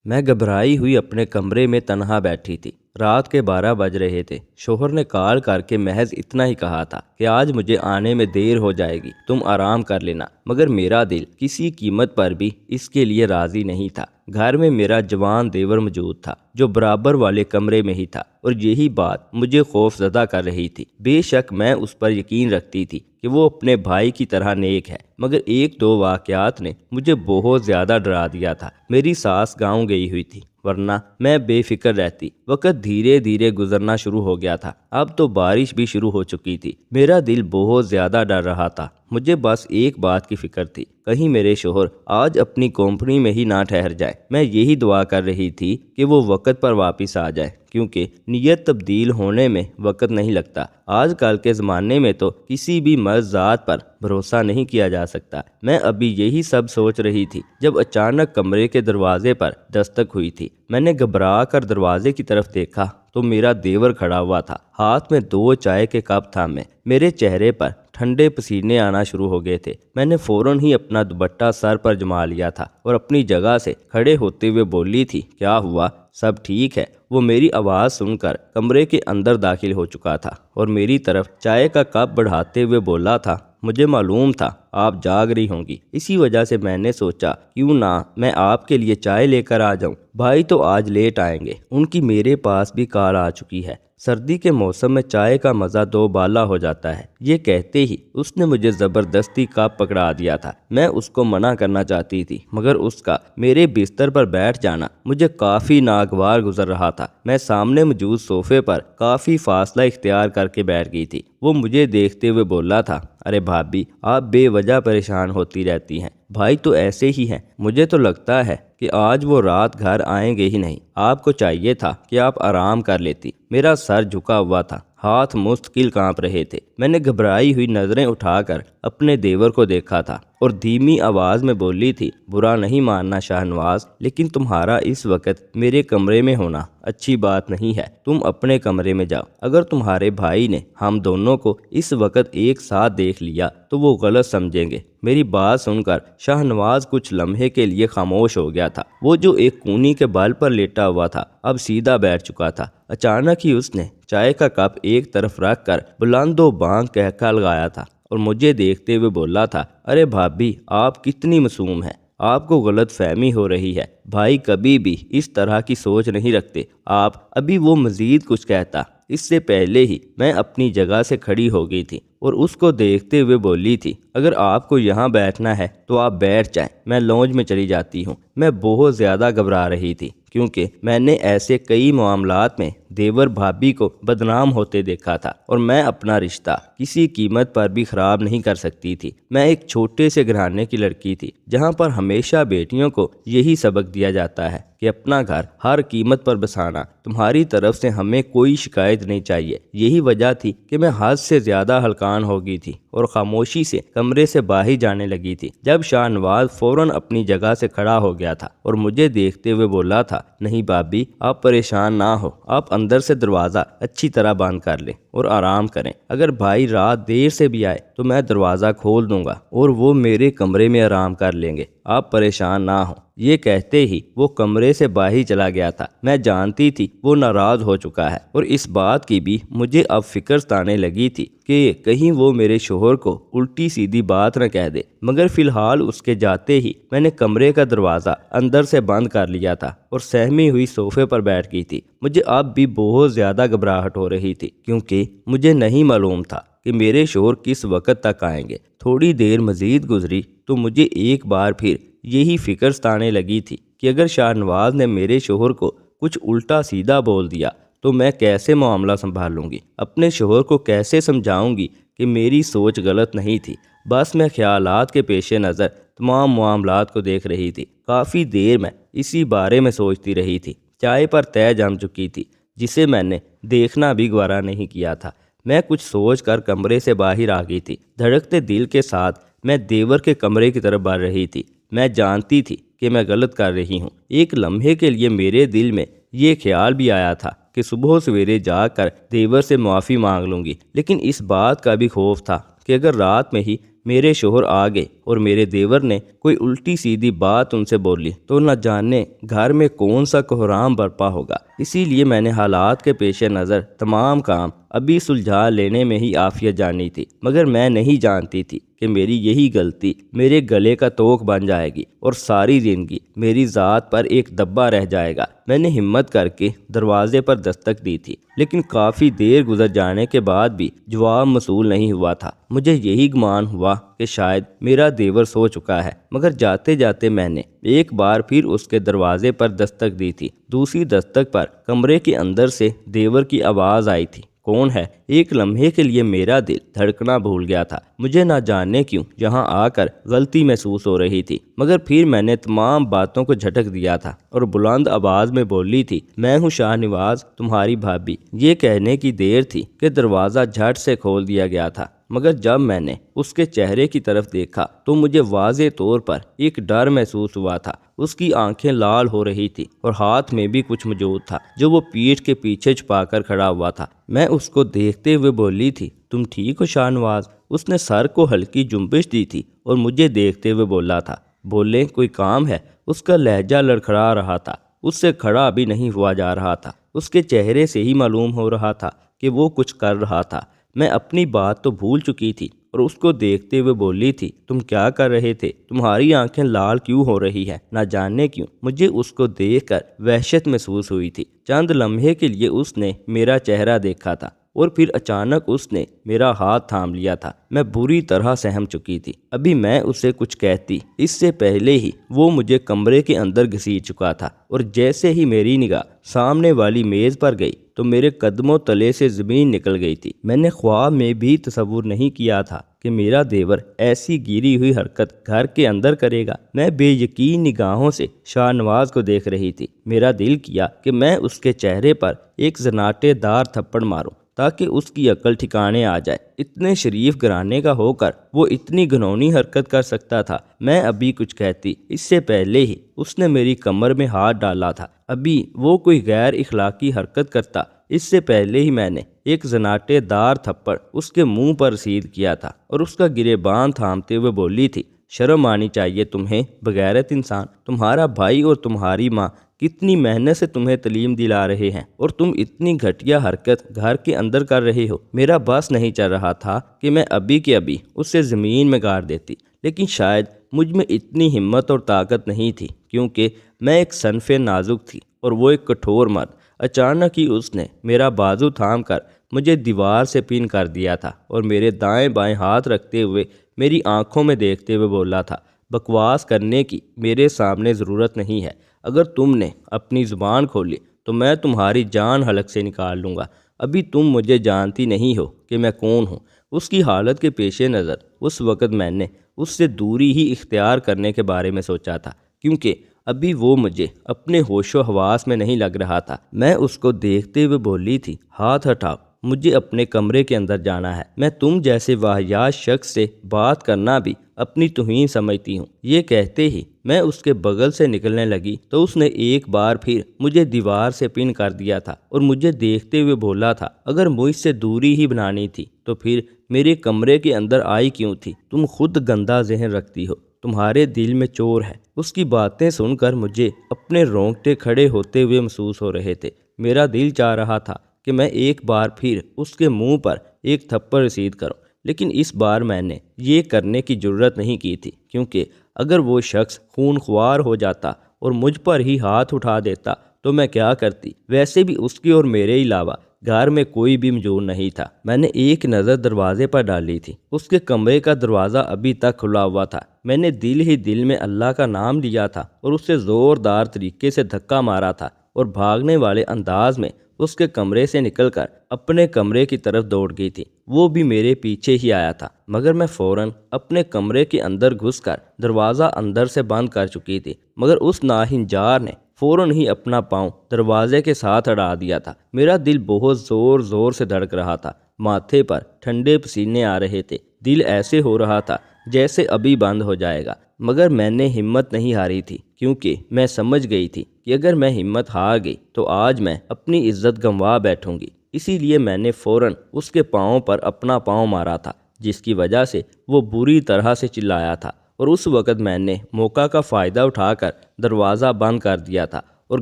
میں گھبرائی ہوئی اپنے کمرے میں تنہا بیٹھی تھی۔ رات کے 12 بج رہے تھے۔ شوہر نے کال کر کے محض اتنا ہی کہا تھا کہ آج مجھے آنے میں دیر ہو جائے گی، تم آرام کر لینا، مگر میرا دل کسی قیمت پر بھی اس کے لیے راضی نہیں تھا۔ گھر میں میرا جوان دیور موجود تھا جو برابر والے کمرے میں ہی تھا، اور یہی بات مجھے خوف زدہ کر رہی تھی۔ بے شک میں اس پر یقین رکھتی تھی کہ وہ اپنے بھائی کی طرح نیک ہے، مگر ایک دو واقعات نے مجھے بہت زیادہ ڈرا دیا تھا۔ میری ساس گاؤں گئی ہوئی تھی، ورنہ میں بے فکر رہتی۔ وقت دھیرے دھیرے گزرنا شروع ہو گیا تھا۔ اب تو بارش بھی شروع ہو چکی تھی۔ میرا دل بہت زیادہ ڈر رہا تھا۔ مجھے بس ایک بات کی فکر تھی، کہیں میرے شوہر آج اپنی کمپنی میں ہی نہ ٹھہر جائے۔ میں یہی دعا کر رہی تھی کہ وہ وقت پر واپس آ جائے، کیونکہ نیت تبدیل ہونے میں وقت نہیں لگتا۔ آج کل کے زمانے میں تو کسی بھی مرد ذات پر بھروسہ نہیں کیا جا سکتا۔ میں ابھی یہی سب سوچ رہی تھی جب اچانک کمرے کے دروازے پر دستک ہوئی تھی۔ میں نے گھبرا کر دروازے کی طرف دیکھا تو میرا دیور کھڑا ہوا تھا، ہاتھ میں 2 چائے کے کپ تھامے۔ میرے چہرے پر ٹھنڈے پسینے آنا شروع ہو گئے تھے۔ میں نے فوراً ہی اپنا دوپٹہ سر پر جما لیا تھا اور اپنی جگہ سے کھڑے ہوتے ہوئے بولی تھی، کیا ہوا، سب ٹھیک ہے؟ وہ میری آواز سن کر کمرے کے اندر داخل ہو چکا تھا اور میری طرف چائے کا کپ بڑھاتے ہوئے بولا تھا، مجھے معلوم تھا آپ جاگ رہی ہوں گی، اسی وجہ سے میں نے سوچا کیوں نہ میں آپ کے لیے چائے لے کر آ جاؤں۔ بھائی تو آج لیٹ آئیں گے، ان کی میرے پاس بھی کال آ چکی ہے۔ سردی کے موسم میں چائے کا مزہ دو بالا ہو جاتا ہے۔ یہ کہتے ہی اس نے مجھے زبردستی کپ پکڑا دیا تھا۔ میں اس کو منع کرنا چاہتی تھی، مگر اس کا میرے بستر پر بیٹھ جانا مجھے کافی ناگوار گزر رہا تھا۔ میں سامنے موجود صوفے پر کافی فاصلہ اختیار کر کے بیٹھ گئی تھی۔ وہ مجھے دیکھتے ہوئے بولا تھا، ارے بھابی، آپ بے وجہ پریشان ہوتی رہتی ہیں، بھائی تو ایسے ہی ہیں، مجھے تو لگتا ہے کہ آج وہ رات گھر آئیں گے ہی نہیں، آپ کو چاہیے تھا کہ آپ آرام کر لیتی۔ میرا سر جھکا ہوا تھا، ہاتھ مستقل کانپ رہے تھے۔ میں نے گھبرائی ہوئی نظریں اٹھا کر اپنے دیور کو دیکھا تھا اور دھیمی آواز میں بولی تھی، برا نہیں ماننا شاہ نواز، لیکن تمہارا اس وقت میرے کمرے میں ہونا اچھی بات نہیں ہے، تم اپنے کمرے میں جاؤ۔ اگر تمہارے بھائی نے ہم دونوں کو اس وقت ایک ساتھ دیکھ لیا تو وہ غلط سمجھیں گے۔ میری بات سن کر شاہ نواز کچھ لمحے کے لیے خاموش ہو گیا تھا۔ وہ جو ایک کونی کے بال پر لیٹا ہوا تھا اب سیدھا بیٹھ چکا تھا۔ اچانک ہی اس نے چائے کا کپ ایک طرف رکھ کر بلند و بانگ کہکا لگایا تھا اور مجھے دیکھتے ہوئے بولا تھا، ارے بھابی، آپ کتنی معصوم ہیں، آپ کو غلط فہمی ہو رہی ہے، بھائی کبھی بھی اس طرح کی سوچ نہیں رکھتے۔ آپ ابھی وہ مزید کچھ کہتا، اس سے پہلے ہی میں اپنی جگہ سے کھڑی ہو گئی تھی اور اس کو دیکھتے ہوئے بولی تھی، اگر آپ کو یہاں بیٹھنا ہے تو آپ بیٹھ جائیں، میں لانج میں چلی جاتی ہوں۔ میں بہت زیادہ گھبرا رہی تھی، کیونکہ میں نے ایسے کئی معاملات میں دیور بھابی کو بدنام ہوتے دیکھا تھا اور میں اپنا رشتہ کسی قیمت پر بھی خراب نہیں کر سکتی تھی۔ میں ایک چھوٹے سے گھرانے کی لڑکی تھی، جہاں پر ہمیشہ بیٹیوں کو یہی سبق دیا جاتا ہے کہ اپنا گھر ہر قیمت پر بسانا۔ تمہاری طرف سے ہمیں کوئی شکایت نہیں چاہیے۔ یہی وجہ تھی کہ میں حد سے زیادہ ہلکان ہو گئی تھی اور خاموشی سے کمرے سے باہر جانے لگی تھی، جب شاہ نواز فوراً اپنی جگہ سے کھڑا ہو گیا تھا اور مجھے دیکھتے ہوئے بولا تھا، نہیں بھابی، آپ پریشان نہ ہو، آپ اندر سے دروازہ اچھی طرح بند کر لیں اور آرام کریں۔ اگر بھائی رات دیر سے بھی آئے تو میں دروازہ کھول دوں گا اور وہ میرے کمرے میں آرام کر لیں گے، آپ پریشان نہ ہو۔ یہ کہتے ہی وہ کمرے سے باہر چلا گیا تھا۔ میں جانتی تھی وہ ناراض ہو چکا ہے اور اس بات کی بھی مجھے اب فکر ستانے لگی تھی کہ کہیں وہ میرے شوہر کو الٹی سیدھی بات نہ کہہ دے، مگر فی الحال اس کے جاتے ہی میں نے کمرے کا دروازہ اندر سے بند کر لیا تھا اور سہمی ہوئی صوفے پر بیٹھ گئی تھی۔ مجھے اب بھی بہت زیادہ گھبراہٹ ہو رہی تھی، کیونکہ مجھے نہیں معلوم تھا کہ میرے شوہر کس وقت تک آئیں گے۔ تھوڑی دیر مزید گزری تو مجھے ایک بار پھر یہی فکر ستانے لگی تھی کہ اگر شاہ نواز نے میرے شوہر کو کچھ الٹا سیدھا بول دیا تو میں کیسے معاملہ سنبھالوں گی، اپنے شوہر کو کیسے سمجھاؤں گی کہ میری سوچ غلط نہیں تھی۔ بس میں خیالات کے پیش نظر تمام معاملات کو دیکھ رہی تھی۔ کافی دیر میں اسی بارے میں سوچتی رہی تھی۔ چائے پر طے جم چکی تھی، جسے میں نے دیکھنا بھی گوارا نہیں کیا تھا۔ میں کچھ سوچ کر کمرے سے باہر آ گئی تھی۔ دھڑکتے دل کے ساتھ میں دیور کے کمرے کی طرف بڑھ رہی تھی۔ میں جانتی تھی کہ میں غلط کر رہی ہوں۔ ایک لمحے کے لیے میرے دل میں یہ خیال بھی آیا تھا کہ صبح سویرے جا کر دیور سے معافی مانگ لوں گی، لیکن اس بات کا بھی خوف تھا کہ اگر رات میں ہی میرے شوہر آ گئے اور میرے دیور نے کوئی الٹی سیدھی بات ان سے بولی تو نہ جانے گھر میں کون سا کوہرام برپا ہوگا۔ اسی لیے میں نے حالات کے پیش نظر تمام کام ابھی سلجھا لینے میں ہی عافیت جانی تھی، مگر میں نہیں جانتی تھی کہ میری یہی غلطی میرے گلے کا توق بن جائے گی اور ساری زندگی میری ذات پر ایک دبا رہ جائے گا۔ میں نے ہمت کر کے دروازے پر دستک دی تھی، لیکن کافی دیر گزر جانے کے بعد بھی جواب موصول نہیں ہوا تھا۔ مجھے یہی گمان ہوا کہ شاید میرا دیور سو چکا ہے، مگر جاتے جاتے میں نے ایک بار پھر اس کے دروازے پر دستک دی تھی۔ دوسری دستک پر کمرے کے اندر سے دیور کی آواز آئی تھی، کون ہے؟ ایک لمحے کے لیے میرا دل دھڑکنا بھول گیا تھا۔ مجھے نہ جاننے کیوں یہاں آ کر غلطی محسوس ہو رہی تھی، مگر پھر میں نے تمام باتوں کو جھٹک دیا تھا اور بلند آواز میں بولی تھی، میں ہوں شاہ نواز، تمہاری بھابھی۔ یہ کہنے کی دیر تھی کہ دروازہ جھٹ سے کھول دیا گیا تھا، مگر جب میں نے اس کے چہرے کی طرف دیکھا تو مجھے واضح طور پر ایک ڈر محسوس ہوا تھا۔ اس کی آنکھیں لال ہو رہی تھی اور ہاتھ میں بھی کچھ موجود تھا جو وہ پیٹھ کے پیچھے چھپا کر کھڑا ہوا تھا۔ میں اس کو دیکھتے ہوئے بولی تھی، تم ٹھیک ہو شاہ نواز؟ اس نے سر کو ہلکی جنبش دی تھی اور مجھے دیکھتے ہوئے بولا تھا، بولے کوئی کام ہے؟ اس کا لہجہ لڑکھڑا رہا تھا، اس سے کھڑا بھی نہیں ہوا جا رہا تھا۔ اس کے چہرے سے ہی معلوم ہو رہا تھا کہ وہ کچھ کر رہا تھا۔ میں اپنی بات تو بھول چکی تھی اور اس کو دیکھتے ہوئے بولی تھی، تم کیا کر رہے تھے؟ تمہاری آنکھیں لال کیوں ہو رہی ہیں؟ نہ جاننے کیوں مجھے اس کو دیکھ کر وحشت محسوس ہوئی تھی۔ چند لمحے کے لیے اس نے میرا چہرہ دیکھا تھا اور پھر اچانک اس نے میرا ہاتھ تھام لیا تھا۔ میں بری طرح سہم چکی تھی۔ ابھی میں اسے کچھ کہتی اس سے پہلے ہی وہ مجھے کمرے کے اندر گھسیٹ چکا تھا، اور جیسے ہی میری نگاہ سامنے والی میز پر گئی تو میرے قدموں تلے سے زمین نکل گئی تھی۔ میں نے خواب میں بھی تصور نہیں کیا تھا کہ میرا دیور ایسی گری ہوئی حرکت گھر کے اندر کرے گا۔ میں بے یقین نگاہوں سے شاہ نواز کو دیکھ رہی تھی۔ میرا دل کیا کہ میں اس کے چہرے پر ایک زناٹے دار تھپڑ ماروں تاکہ اس کی عقل ٹھکانے آ جائے۔ اتنے شریف گھرانے کا ہو کر وہ اتنی گھنونی حرکت کر سکتا تھا۔ میں ابھی کچھ کہتی اس سے پہلے ہی اس نے میری کمر میں ہاتھ ڈالا تھا۔ ابھی وہ کوئی غیر اخلاقی حرکت کرتا اس سے پہلے ہی میں نے ایک زناٹے دار تھپڑ اس کے منہ پر رسید کیا تھا اور اس کا گریبان تھامتے ہوئے بولی تھی، شرم آنی چاہیے تمہیں بغیرت انسان۔ تمہارا بھائی اور تمہاری ماں کتنی محنت سے تمہیں تعلیم دلا رہے ہیں اور تم اتنی گھٹیا حرکت گھر کے اندر کر رہے ہو۔ میرا بس نہیں چل رہا تھا کہ میں ابھی کے ابھی اسے زمین میں گاڑ دیتی، لیکن شاید مجھ میں اتنی ہمت اور طاقت نہیں تھی، کیونکہ میں ایک صنف نازک تھی اور وہ ایک کٹھور مرد۔ اچانک ہی اس نے میرا بازو تھام کر مجھے دیوار سے پن کر دیا تھا اور میرے دائیں بائیں ہاتھ رکھتے ہوئے میری آنکھوں میں دیکھتے ہوئے بولا تھا، بکواس کرنے کی میرے سامنے ضرورت نہیں ہے۔ اگر تم نے اپنی زبان کھولی تو میں تمہاری جان حلق سے نکال لوں گا۔ ابھی تم مجھے جانتی نہیں ہو کہ میں کون ہوں۔ اس کی حالت کے پیش نظر اس وقت میں نے اس سے دوری ہی اختیار کرنے کے بارے میں سوچا تھا، کیونکہ ابھی وہ مجھے اپنے ہوش و حواس میں نہیں لگ رہا تھا۔ میں اس کو دیکھتے ہوئے بولی تھی، ہاتھ ہٹاؤ، مجھے اپنے کمرے کے اندر جانا ہے۔ میں تم جیسے واہیات شخص سے بات کرنا بھی اپنی توہین سمجھتی ہوں۔ یہ کہتے ہی میں اس کے بغل سے نکلنے لگی تو اس نے ایک بار پھر مجھے دیوار سے پن کر دیا تھا اور مجھے دیکھتے ہوئے بولا تھا، اگر مجھ سے دوری ہی بنانی تھی تو پھر میرے کمرے کے اندر آئی کیوں تھی؟ تم خود گندا ذہن رکھتی ہو، تمہارے دل میں چور ہے۔ اس کی باتیں سن کر مجھے اپنے رونگٹے کھڑے ہوتے ہوئے محسوس ہو رہے تھے۔ میرا دل چاہ رہا تھا کہ میں ایک بار پھر اس کے منہ پر ایک تھپڑ رسید کروں، لیکن اس بار میں نے یہ کرنے کی جرت نہیں کی تھی، کیونکہ اگر وہ شخص خون خوار ہو جاتا اور مجھ پر ہی ہاتھ اٹھا دیتا تو میں کیا کرتی؟ ویسے بھی اس کی اور میرے علاوہ گھر میں کوئی بھی موجود نہیں تھا۔ میں نے ایک نظر دروازے پر ڈالی تھی، اس کے کمرے کا دروازہ ابھی تک کھلا ہوا تھا۔ میں نے دل ہی دل میں اللہ کا نام لیا تھا اور اسے زوردار طریقے سے دھکا مارا تھا اور بھاگنے والے انداز میں اس کے کمرے سے نکل کر اپنے کمرے کی طرف دوڑ گئی تھی۔ وہ بھی میرے پیچھے ہی آیا تھا، مگر میں فوراً اپنے کمرے کے اندر گھس کر دروازہ اندر سے بند کر چکی تھی، مگر اس ناہنجار نے فوراً ہی اپنا پاؤں دروازے کے ساتھ اڑا دیا تھا۔ میرا دل بہت زور زور سے دھڑک رہا تھا، ماتھے پر ٹھنڈے پسینے آ رہے تھے، دل ایسے ہو رہا تھا جیسے ابھی بند ہو جائے گا، مگر میں نے ہمت نہیں ہاری تھی، کیونکہ میں سمجھ گئی تھی کہ اگر میں ہمت ہار گئی تو آج میں اپنی عزت گنوا بیٹھوں گی۔ اسی لیے میں نے فوراً اس کے پاؤں پر اپنا پاؤں مارا تھا، جس کی وجہ سے وہ بری طرح سے چلایا تھا، اور اس وقت میں نے موقع کا فائدہ اٹھا کر دروازہ بند کر دیا تھا اور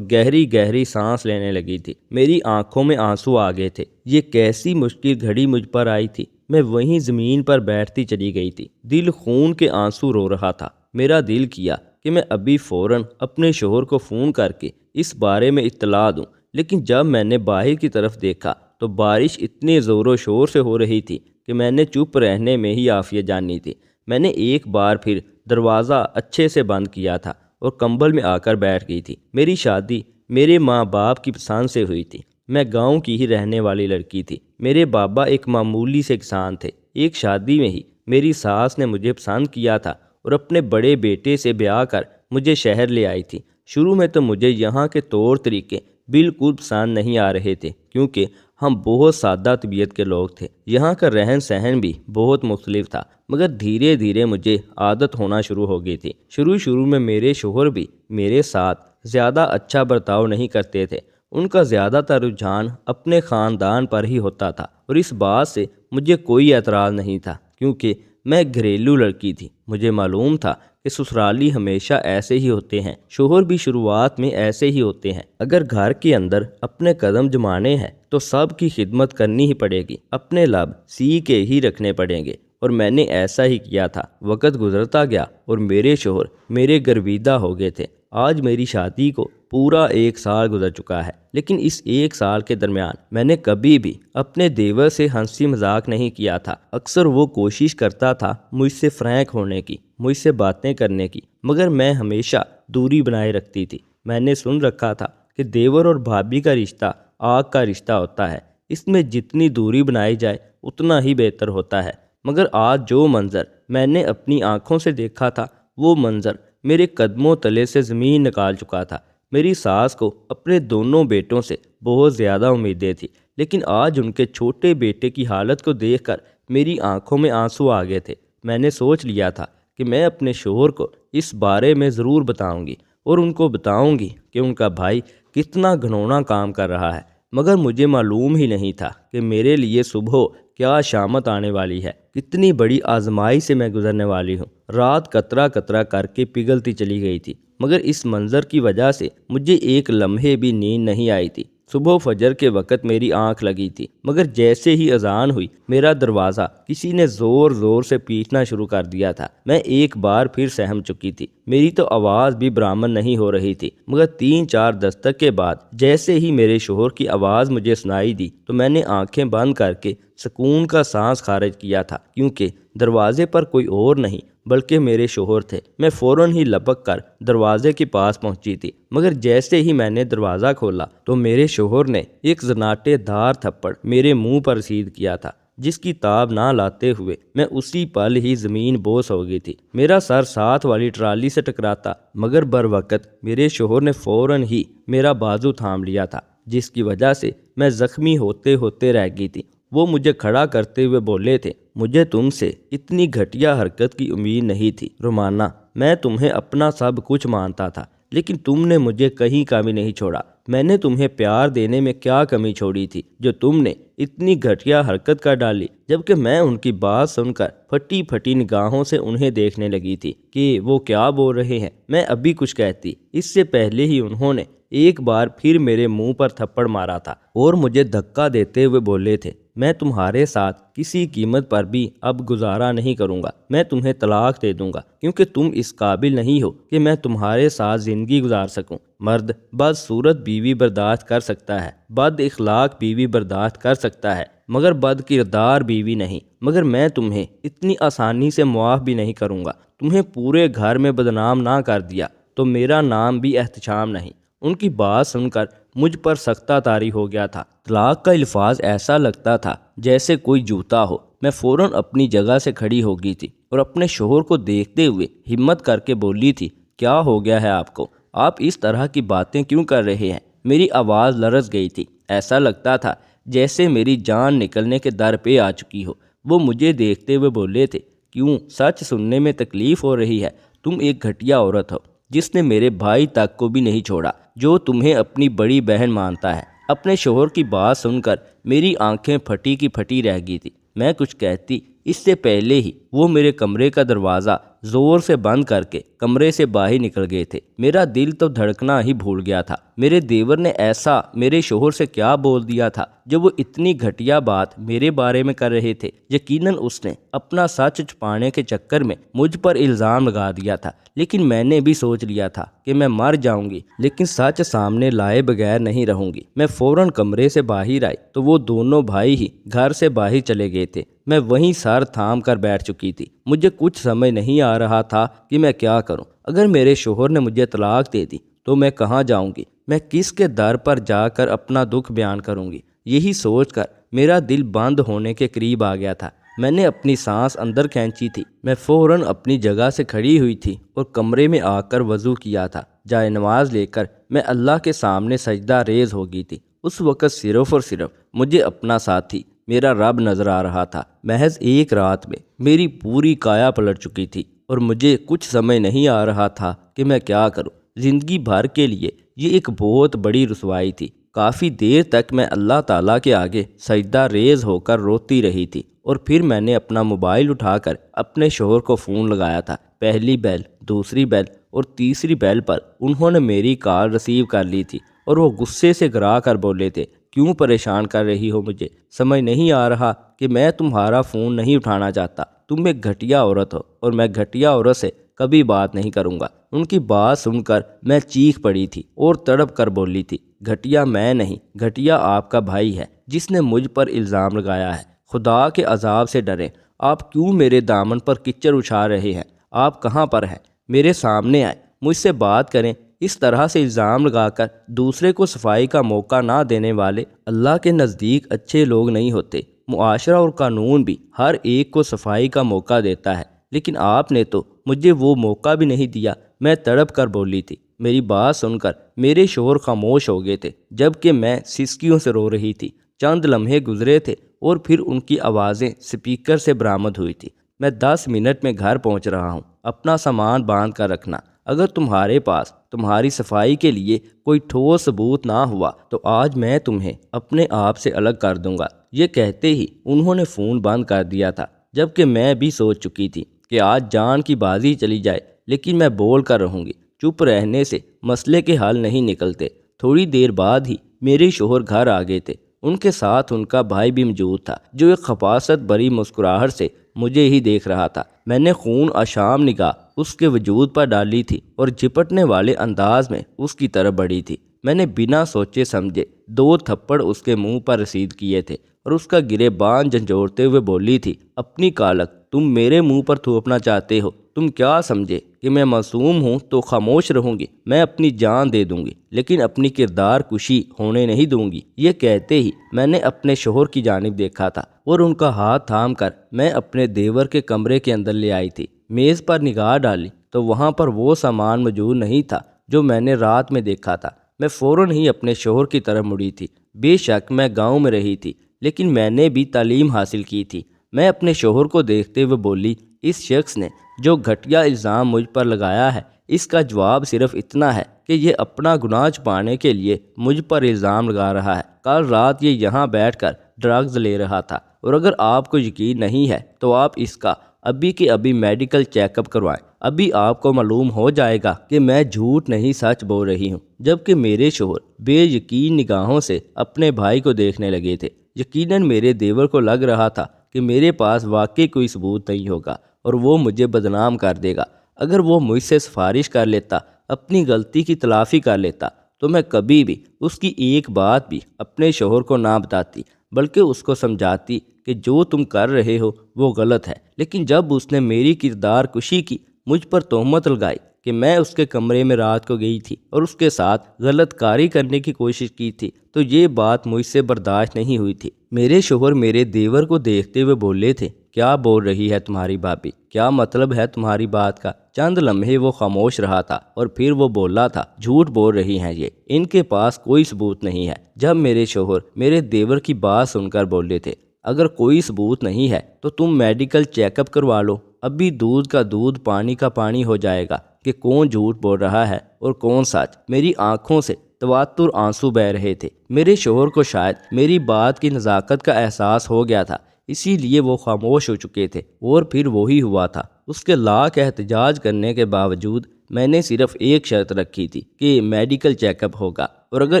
گہری گہری سانس لینے لگی تھی۔ میری آنکھوں میں آنسو آ گئے تھے۔ یہ کیسی مشکل گھڑی مجھ پر آئی تھی۔ میں وہیں زمین پر بیٹھتی چلی گئی تھی، دل خون کے آنسو رو رہا تھا۔ میرا دل کیا کہ میں ابھی فوراً اپنے شوہر کو فون کر کے اس بارے میں اطلاع دوں، لیکن جب میں نے باہر کی طرف دیکھا تو بارش اتنے زور و شور سے ہو رہی تھی کہ میں نے چپ رہنے میں ہی عافیت جانی تھی۔ میں نے ایک بار پھر دروازہ اچھے سے بند کیا تھا اور کمبل میں آ کر بیٹھ گئی تھی۔ میری شادی میرے ماں باپ کی پسند سے ہوئی تھی۔ میں گاؤں کی ہی رہنے والی لڑکی تھی۔ میرے بابا ایک معمولی سے کسان تھے۔ ایک شادی میں ہی میری ساس نے مجھے پسند کیا تھا اور اپنے بڑے بیٹے سے بیاہ کر مجھے شہر لے آئی تھی۔ شروع میں تو مجھے یہاں کے طور طریقے بالکل پسند نہیں آ رہے تھے، کیونکہ ہم بہت سادہ طبیعت کے لوگ تھے۔ یہاں کا رہن سہن بھی بہت مختلف تھا، مگر دھیرے دھیرے مجھے عادت ہونا شروع ہو گئی تھی۔ شروع میں میرے شوہر بھی میرے ساتھ زیادہ اچھا برتاؤ نہیں کرتے تھے۔ ان کا زیادہ تر رجحان اپنے خاندان پر ہی ہوتا تھا، اور اس بات سے مجھے کوئی اعتراض نہیں تھا، کیونکہ میں گھریلو لڑکی تھی۔ مجھے معلوم تھا کہ سسرالی ہمیشہ ایسے ہی ہوتے ہیں، شوہر بھی شروعات میں ایسے ہی ہوتے ہیں۔ اگر گھر کے اندر اپنے قدم جمانے ہیں تو سب کی خدمت کرنی ہی پڑے گی، اپنے لب سی کے ہی رکھنے پڑیں گے، اور میں نے ایسا ہی کیا تھا۔ وقت گزرتا گیا اور میرے شوہر میرے گرویدہ ہو گئے تھے۔ آج میری شادی کو پورا 1 سال گزر چکا ہے، لیکن اس 1 سال کے درمیان میں نے کبھی بھی اپنے دیور سے ہنسی مذاق نہیں کیا تھا۔ اکثر وہ کوشش کرتا تھا مجھ سے فرینک ہونے کی، مجھ سے باتیں کرنے کی، مگر میں ہمیشہ دوری بنائے رکھتی تھی۔ میں نے سن رکھا تھا کہ دیور اور بھابھی کا رشتہ آگ کا رشتہ ہوتا ہے، اس میں جتنی دوری بنائی جائے اتنا ہی بہتر ہوتا ہے۔ مگر آج جو منظر میں نے اپنی آنکھوں سے دیکھا تھا، وہ منظر میرے قدموں تلے سے زمین نکال چکا تھا۔ میری ساس کو اپنے دونوں بیٹوں سے بہت زیادہ امیدیں تھیں، لیکن آج ان کے چھوٹے بیٹے کی حالت کو دیکھ کر میری آنکھوں میں آنسو آ گئے تھے۔ میں نے سوچ لیا تھا کہ میں اپنے شوہر کو اس بارے میں ضرور بتاؤں گی، اور ان کو بتاؤں گی کہ ان کا بھائی کتنا گھنونا کام کر رہا ہے۔ مگر مجھے معلوم ہی نہیں تھا کہ میرے لیے صبح کیا شامت آنے والی ہے، کتنی بڑی آزمائی سے میں گزرنے والی ہوں۔ رات قطرہ قطرہ کر کے پگھلتی چلی گئی تھی، مگر اس منظر کی وجہ سے مجھے ایک لمحے بھی نیند نہیں آئی تھی۔ صبح فجر کے وقت میری آنکھ لگی تھی، مگر جیسے ہی اذان ہوئی میرا دروازہ کسی نے زور زور سے پیٹنا شروع کر دیا تھا۔ میں ایک بار پھر سہم چکی تھی، میری تو آواز بھی برآمد نہیں ہو رہی تھی، مگر 3-4 دستک کے بعد جیسے ہی میرے شوہر کی آواز مجھے سنائی دی تو میں نے آنکھیں بند کر کے سکون کا سانس خارج کیا تھا، کیونکہ دروازے پر کوئی اور نہیں بلکہ میرے شوہر تھے۔ میں فوراً ہی لپک کر دروازے کے پاس پہنچی تھی، مگر جیسے ہی میں نے دروازہ کھولا تو میرے شوہر نے ایک زناٹے دار تھپڑ میرے منہ پر رسید کیا تھا، جس کی تاب نہ لاتے ہوئے میں اسی پل ہی زمین بوس ہو گئی تھی۔ میرا سر ساتھ والی ٹرالی سے ٹکراتا، مگر بروقت میرے شوہر نے فوراً ہی میرا بازو تھام لیا تھا، جس کی وجہ سے میں زخمی ہوتے ہوتے رہ گئی تھی۔ وہ مجھے کھڑا کرتے ہوئے بولے تھے، مجھے تم سے اتنی گھٹیا حرکت کی امید نہیں تھی رومانہ۔ میں تمہیں اپنا سب کچھ مانتا تھا، لیکن تم نے مجھے کہیں کمی نہیں چھوڑا۔ میں نے تمہیں پیار دینے میں کیا کمی چھوڑی تھی جو تم نے اتنی گھٹیا حرکت کر ڈالی؟ جبکہ میں ان کی بات سن کر پھٹی پھٹی نگاہوں سے انہیں دیکھنے لگی تھی کہ وہ کیا بول رہے ہیں۔ میں ابھی کچھ کہتی اس سے پہلے ہی انہوں نے ایک بار پھر میرے منہ پر تھپڑ مارا تھا اور مجھے دھکا دیتے ہوئے بولے تھے، میں تمہارے ساتھ کسی قیمت پر بھی اب گزارا نہیں کروں گا، میں تمہیں طلاق دے دوں گا، کیونکہ تم اس قابل نہیں ہو کہ میں تمہارے ساتھ زندگی گزار سکوں۔ مرد بدصورت بیوی برداشت کر سکتا ہے، بد اخلاق بیوی برداشت کر سکتا ہے، مگر بد کردار بیوی نہیں۔ مگر میں تمہیں اتنی آسانی سے معاف بھی نہیں کروں گا۔ تمہیں پورے گھر میں بدنام نہ کر دیا تو میرا نام بھی احتشام نہیں۔ ان کی بات سن کر مجھ پر سختہ طاری ہو گیا تھا۔ طلاق کا الفاظ ایسا لگتا تھا جیسے کوئی جوتا ہو۔ میں فوراً اپنی جگہ سے کھڑی ہو گئی تھی اور اپنے شوہر کو دیکھتے ہوئے ہمت کر کے بولی تھی، کیا ہو گیا ہے آپ کو؟ آپ اس طرح کی باتیں کیوں کر رہے ہیں؟ میری آواز لرز گئی تھی، ایسا لگتا تھا جیسے میری جان نکلنے کے در پہ آ چکی ہو۔ وہ مجھے دیکھتے ہوئے بولے تھے، کیوں؟ سچ سننے میں تکلیف ہو رہی ہے؟ تم ایک گھٹیا عورت ہو جس نے میرے بھائی تک کو بھی نہیں چھوڑا، جو تمہیں اپنی بڑی بہن مانتا ہے۔ اپنے شوہر کی بات سن کر میری آنکھیں پھٹی کی پھٹی رہ گئی تھی۔ میں کچھ کہتی اس سے پہلے ہی وہ میرے کمرے کا دروازہ زور سے بند کر کے کمرے سے باہر نکل گئے تھے۔ میرا دل تو دھڑکنا ہی بھول گیا تھا۔ میرے دیور نے ایسا میرے شوہر سے کیا بول دیا تھا جو وہ اتنی گھٹیا بات میرے بارے میں کر رہے تھے؟ یقیناً اس نے اپنا سچ چھپانے کے چکر میں مجھ پر الزام لگا دیا تھا، لیکن میں نے بھی سوچ لیا تھا کہ میں مر جاؤں گی لیکن سچ سامنے لائے بغیر نہیں رہوں گی۔ میں فوراً کمرے سے باہر آئی تو وہ دونوں بھائی ہی گھر سے باہر چلے گئے تھے۔ میں وہیں سر تھام کر بیٹھ چکی تھی۔ مجھے کچھ سمجھ نہیں آ رہا تھا کہ میں کیا کروں۔ اگر میرے شوہر نے مجھے طلاق دے دی تو میں کہاں جاؤں گی؟ میں کس کے در پر جا کر اپنا دکھ بیان کروں گی؟ یہی سوچ کر میرا دل بند ہونے کے قریب آ گیا تھا۔ میں نے اپنی سانس اندر کھینچی تھی۔ میں فوراً اپنی جگہ سے کھڑی ہوئی تھی اور کمرے میں آ کر وضو کیا تھا۔ جائے نماز لے کر میں اللہ کے سامنے سجدہ ریز ہو گئی تھی۔ اس وقت صرف اور صرف مجھے اپنا ساتھی میرا رب نظر آ رہا تھا۔ محض ایک رات میں میری پوری کایا پلٹ چکی تھی اور مجھے کچھ سمجھ نہیں آ رہا تھا کہ میں کیا کروں۔ زندگی بھر کے لیے یہ ایک بہت بڑی رسوائی تھی۔ کافی دیر تک میں اللہ تعالیٰ کے آگے سجدہ ریز ہو کر روتی رہی تھی، اور پھر میں نے اپنا موبائل اٹھا کر اپنے شوہر کو فون لگایا تھا۔ پہلی بیل، دوسری بیل اور تیسری بیل پر انہوں نے میری کال ریسیو کر لی تھی اور وہ غصے سے گرا کر بولے تھے، کیوں پریشان کر رہی ہو مجھے؟ سمجھ نہیں آ رہا کہ میں تمہارا فون نہیں اٹھانا چاہتا؟ تم ایک گھٹیا عورت ہو اور میں گھٹیا عورت سے کبھی بات نہیں کروں گا۔ ان کی بات سن کر میں چیخ پڑی تھی اور تڑپ کر بولی تھی، گھٹیا میں نہیں، گھٹیا آپ کا بھائی ہے جس نے مجھ پر الزام لگایا ہے۔ خدا کے عذاب سے ڈریں۔ آپ کیوں میرے دامن پر کچڑ اچھال رہے ہیں؟ آپ کہاں پر ہیں؟ میرے سامنے آئیں، مجھ سے بات کریں۔ اس طرح سے الزام لگا کر دوسرے کو صفائی کا موقع نہ دینے والے اللہ کے نزدیک اچھے لوگ نہیں ہوتے۔ معاشرہ اور قانون بھی ہر ایک کو صفائی کا موقع دیتا ہے، لیکن آپ نے تو مجھے وہ موقع بھی نہیں دیا۔ میں تڑپ کر بولی تھی۔ میری بات سن کر میرے شوہر خاموش ہو گئے تھے، جبکہ میں سسکیوں سے رو رہی تھی۔ چند لمحے گزرے تھے اور پھر ان کی آوازیں سپیکر سے برآمد ہوئی تھی، میں 10 منٹ میں گھر پہنچ رہا ہوں، اپنا سامان باندھ کر رکھنا۔ اگر تمہارے پاس تمہاری صفائی کے لیے کوئی ٹھوس ثبوت نہ ہوا تو آج میں تمہیں اپنے آپ سے الگ کر دوں گا۔ یہ کہتے ہی انہوں نے فون بند کر دیا تھا، جبکہ میں بھی سوچ چکی تھی کہ آج جان کی بازی چلی جائے، لیکن میں بول کر رہوں گی۔ چپ رہنے سے مسئلے کے حل نہیں نکلتے۔ تھوڑی دیر بعد ہی میرے شوہر گھر آ گئے تھے۔ ان کے ساتھ ان کا بھائی بھی موجود تھا، جو ایک خفاست بری مسکراہٹ سے مجھے ہی دیکھ رہا تھا۔ میں نے خون آشام نگاہ اس کے وجود پر ڈالی تھی اور جھپٹنے والے انداز میں اس کی طرف بڑھی تھی۔ میں نے بنا سوچے سمجھے 2 تھپڑ اس کے منہ پر رسید کیے تھے اور اس کا گریبان جھنجھوڑتے ہوئے بولی تھی، اپنی کالک تم میرے منہ پر تھوپنا چاہتے ہو؟ تم کیا سمجھے کہ میں معصوم ہوں تو خاموش رہوں گی؟ میں اپنی جان دے دوں گی لیکن اپنی کردار کشی ہونے نہیں دوں گی۔ یہ کہتے ہی میں نے اپنے شوہر کی جانب دیکھا تھا اور ان کا ہاتھ تھام کر میں اپنے دیور کے کمرے کے اندر لے آئی تھی۔ میز پر نگاہ ڈالی تو وہاں پر وہ سامان موجود نہیں تھا جو میں نے رات میں دیکھا تھا۔ میں فوراً ہی اپنے شوہر کی طرف مڑی تھی۔ بے شک میں گاؤں میں رہی تھی، لیکن میں نے بھی تعلیم حاصل کی تھی۔ میں اپنے شوہر کو دیکھتے ہوئے بولی، اس شخص نے جو گھٹیا الزام مجھ پر لگایا ہے، اس کا جواب صرف اتنا ہے کہ یہ اپنا گناہ چھپانے کے لیے مجھ پر الزام لگا رہا ہے۔ کل رات یہ یہاں بیٹھ کر ڈرگز لے رہا تھا، اور اگر آپ کو یقین نہیں ہے تو آپ اس کا ابھی کے ابھی میڈیکل چیک اپ کروائیں۔ ابھی آپ کو معلوم ہو جائے گا کہ میں جھوٹ نہیں سچ بول رہی ہوں۔ جبکہ میرے شوہر بے یقین نگاہوں سے اپنے بھائی کو دیکھنے لگے تھے۔ یقیناً میرے دیور کو لگ رہا تھا کہ میرے پاس واقعی کوئی ثبوت نہیں ہوگا اور وہ مجھے بدنام کر دے گا۔ اگر وہ مجھ سے سفارش کر لیتا، اپنی غلطی کی تلافی کر لیتا، تو میں کبھی بھی اس کی ایک بات بھی اپنے شوہر کو نہ بتاتی، بلکہ اس کو سمجھاتی کہ جو تم کر رہے ہو وہ غلط ہے۔ لیکن جب اس نے میری کردار کشی کی، مجھ پر تہمت لگائی کہ میں اس کے کمرے میں رات کو گئی تھی اور اس کے ساتھ غلط کاری کرنے کی کوشش کی تھی، تو یہ بات مجھ سے برداشت نہیں ہوئی تھی۔ میرے شوہر میرے دیور کو دیکھتے ہوئے بولے تھے، کیا بول رہی ہے تمہاری بھابھی؟ کیا مطلب ہے تمہاری بات کا؟ چند لمحے وہ خاموش رہا تھا اور پھر وہ بولا تھا، جھوٹ بول رہی ہیں یہ، ان کے پاس کوئی ثبوت نہیں ہے۔ جب میرے شوہر میرے دیور کی بات سن کر بولے تھے، اگر کوئی ثبوت نہیں ہے تو تم میڈیکل چیک اپ کروا لو، ابھی دودھ کا دودھ پانی کا پانی ہو جائے گا کہ کون جھوٹ بول رہا ہے اور کون سچ۔ میری آنکھوں سے تواتر آنسو بہہ رہے تھے۔ میرے شوہر کو شاید میری بات کی نزاکت کا احساس ہو گیا تھا، اسی لیے وہ خاموش ہو چکے تھے، اور پھر وہی ہوا تھا۔ اس کے لاکھ احتجاج کرنے کے باوجود میں نے صرف ایک شرط رکھی تھی کہ میڈیکل چیک اپ ہوگا، اور اگر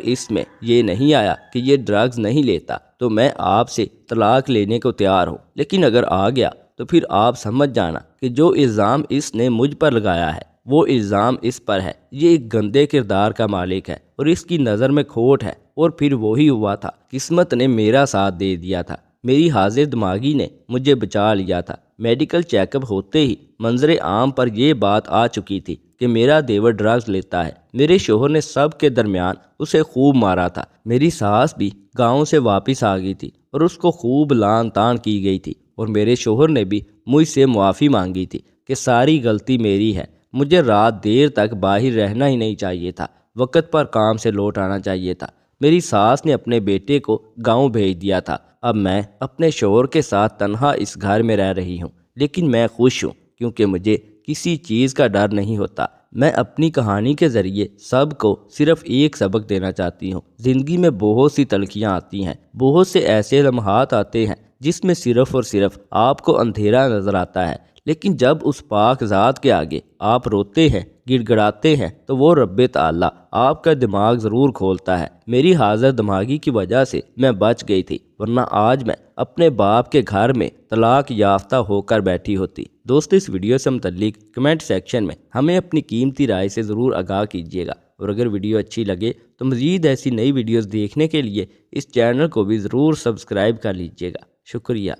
اس میں یہ نہیں آیا کہ یہ ڈرگز نہیں لیتا تو میں آپ سے طلاق لینے کو تیار ہوں، لیکن اگر آ گیا تو پھر آپ سمجھ جانا کہ جو الزام اس نے مجھ پر لگایا ہے وہ الزام اس پر ہے۔ یہ ایک گندے کردار کا مالک ہے اور اس کی نظر میں کھوٹ ہے۔ اور پھر وہی ہوا تھا، قسمت نے میرا ساتھ دے دیا تھا، میری حاضر دماغی نے مجھے بچا لیا تھا۔ میڈیکل چیک اپ ہوتے ہی منظر عام پر یہ بات آ چکی تھی کہ میرا دیور ڈرگز لیتا ہے۔ میرے شوہر نے سب کے درمیان اسے خوب مارا تھا۔ میری ساس بھی گاؤں سے واپس آ گئی تھی اور اس کو خوب لان تان کی گئی تھی، اور میرے شوہر نے بھی مجھ سے معافی مانگی تھی کہ ساری غلطی میری ہے، مجھے رات دیر تک باہر رہنا ہی نہیں چاہیے تھا، وقت پر کام سے لوٹ آنا چاہیے تھا۔ میری ساس نے اپنے بیٹے کو گاؤں بھیج دیا تھا۔ اب میں اپنے شوہر کے ساتھ تنہا اس گھر میں رہ رہی ہوں، لیکن میں خوش ہوں کیونکہ مجھے کسی چیز کا ڈر نہیں ہوتا۔ میں اپنی کہانی کے ذریعے سب کو صرف ایک سبق دینا چاہتی ہوں۔ زندگی میں بہت سی تلخیاں آتی ہیں، بہت سے ایسے لمحات آتے ہیں جس میں صرف اور صرف آپ کو اندھیرا نظر آتا ہے، لیکن جب اس پاک ذات کے آگے آپ روتے ہیں، گڑ گڑاتے ہیں، تو وہ رب تعالیٰ آپ کا دماغ ضرور کھولتا ہے۔ میری حاضر دماغی کی وجہ سے میں بچ گئی تھی، ورنہ آج میں اپنے باپ کے گھر میں طلاق یافتہ ہو کر بیٹھی ہوتی۔ دوستو، اس ویڈیو سے متعلق کمنٹ سیکشن میں ہمیں اپنی قیمتی رائے سے ضرور آگاہ کیجیے گا، اور اگر ویڈیو اچھی لگے تو مزید ایسی نئی ویڈیوز دیکھنے کے لیے اس چینل کو بھی ضرور سبسکرائب کر لیجیے گا۔ شکریہ۔